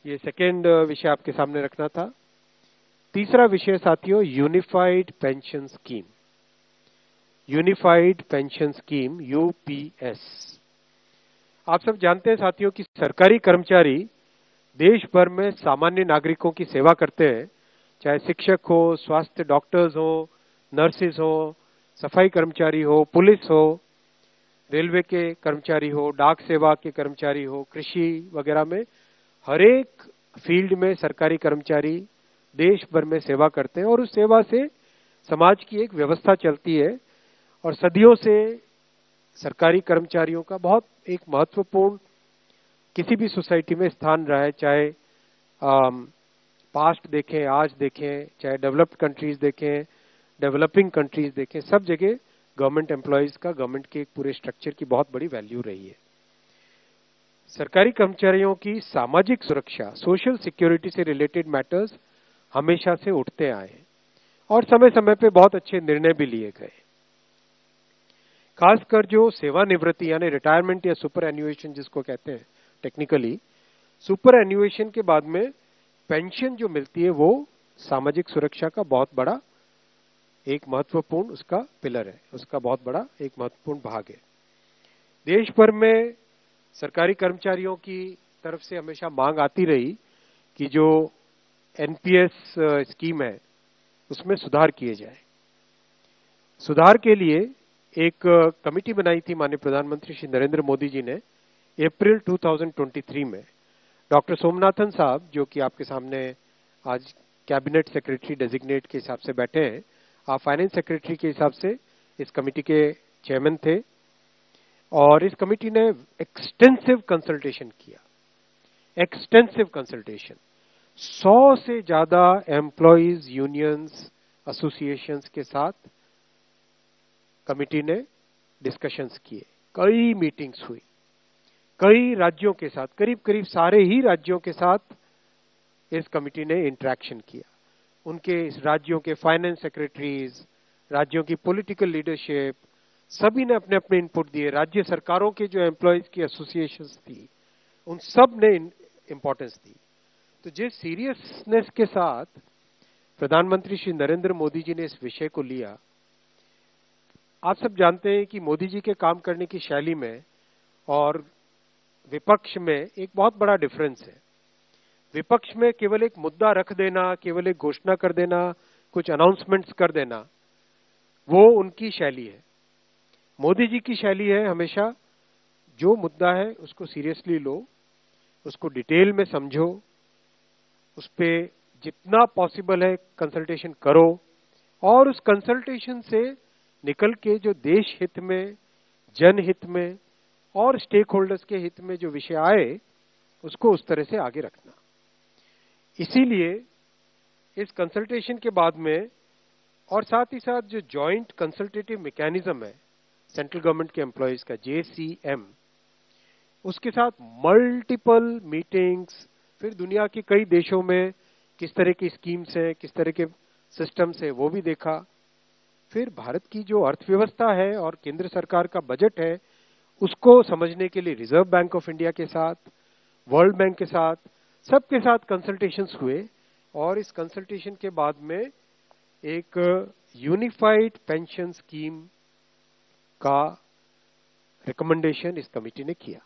ये सेकेंड विषय आपके सामने रखना था। तीसरा विषय साथियों, unified pension scheme. Unified pension scheme UPS. आप सब जानते हैं साथियों कि सरकारी कर्मचारी देश भर में सामान्य नागरिकों की सेवा करते हैं, चाहे शिक्षक हो, स्वास्थ्य डॉक्टर्स हो, नर्सेज हो, सफाई कर्मचारी हो, पुलिस हो, रेलवे के कर्मचारी हो, डाक सेवा के कर्मचारी हो, कृषि वगैरह में हर एक फील्ड में सरकारी कर्मचारी देश भर में सेवा करते हैं और उस सेवा से समाज की एक व्यवस्था चलती है। और सदियों से सरकारी कर्मचारियों का बहुत एक महत्वपूर्ण किसी भी सोसाइटी में स्थान रहा है, चाहे पास्ट देखें, आज देखें, चाहे डेवलप्ड कंट्रीज देखें, डेवलपिंग कंट्रीज देखें, सब जगह गवर्नमेंट एम्प्लॉयज का, गवर्नमेंट के एक पूरे स्ट्रक्चर की बहुत बड़ी वैल्यू रही है। सरकारी कर्मचारियों की सामाजिक सुरक्षा, सोशल सिक्योरिटी से रिलेटेड मैटर्स हमेशा से उठते आए हैं और समय समय पे बहुत अच्छे निर्णय भी लिए गए। खासकर जो सेवानिवृत्ति यानी रिटायरमेंट या सुपर एन्युएशन जिसको कहते हैं टेक्निकली, सुपर एन्युएशन के बाद में पेंशन जो मिलती है वो सामाजिक सुरक्षा का बहुत बड़ा एक महत्वपूर्ण उसका पिलर है, उसका बहुत बड़ा एक महत्वपूर्ण भाग है। देश भर में सरकारी कर्मचारियों की तरफ से हमेशा मांग आती रही कि जो एनपीएस स्कीम है उसमें सुधार किए जाए। सुधार के लिए एक कमेटी बनाई थी माननीय प्रधानमंत्री श्री नरेंद्र मोदी जी ने अप्रैल 2023 में। डॉक्टर सोमनाथन साहब जो कि आपके सामने आज कैबिनेट सेक्रेटरी डेजिग्नेट के हिसाब से बैठे हैं, आप फाइनेंस सेक्रेटरी के हिसाब से इस कमेटी के चेयरमैन थे और इस कमेटी ने एक्सटेंसिव कंसल्टेशन किया, एक्सटेंसिव कंसल्टेशन। 100 से ज्यादा एम्प्लॉयज यूनियंस एसोसिएशंस के साथ कमेटी ने डिस्कशंस किए, कई मीटिंग्स हुई, कई राज्यों के साथ, करीब करीब सारे ही राज्यों के साथ इस कमेटी ने इंटरेक्शन किया। उनके इस राज्यों के फाइनेंस सेक्रेटरीज, राज्यों की पॉलिटिकल लीडरशिप, सभी ने अपने अपने इनपुट दिए। राज्य सरकारों के जो एम्प्लॉयज की एसोसिएशंस थी उन सब ने इंपॉर्टेंस दी। तो जिस सीरियसनेस के साथ प्रधानमंत्री श्री नरेंद्र मोदी जी ने इस विषय को लिया, आप सब जानते हैं कि मोदी जी के काम करने की शैली में और विपक्ष में एक बहुत बड़ा डिफरेंस है। विपक्ष में केवल एक मुद्दा रख देना, केवल एक घोषणा कर देना, कुछ अनाउंसमेंट्स कर देना, वो उनकी शैली है। मोदी जी की शैली है हमेशा जो मुद्दा है उसको सीरियसली लो, उसको डिटेल में समझो, उस पे जितना पॉसिबल है कंसल्टेशन करो और उस कंसल्टेशन से निकल के जो देश हित में, जनहित में और स्टेक होल्डर्स के हित में जो विषय आए उसको उस तरह से आगे रखना। इसीलिए इस कंसल्टेशन के बाद में और साथ ही साथ जो जॉइंट कंसल्टेटिव मैकेनिज्म है सेंट्रल गवर्नमेंट के एम्प्लॉयज का, JCM, उसके साथ मल्टीपल मीटिंग्स, फिर दुनिया के कई देशों में किस तरह की स्कीम्स है, किस तरह के सिस्टम्स है वो भी देखा। फिर भारत की जो अर्थव्यवस्था है और केंद्र सरकार का बजट है उसको समझने के लिए रिजर्व बैंक ऑफ इंडिया के साथ, वर्ल्ड बैंक के साथ, सबके साथ कंसल्टेशंस हुए और इस कंसल्टेशन के बाद में एक यूनिफाइड पेंशन स्कीम का रिकमेंडेशन इस कमेटी ने किया।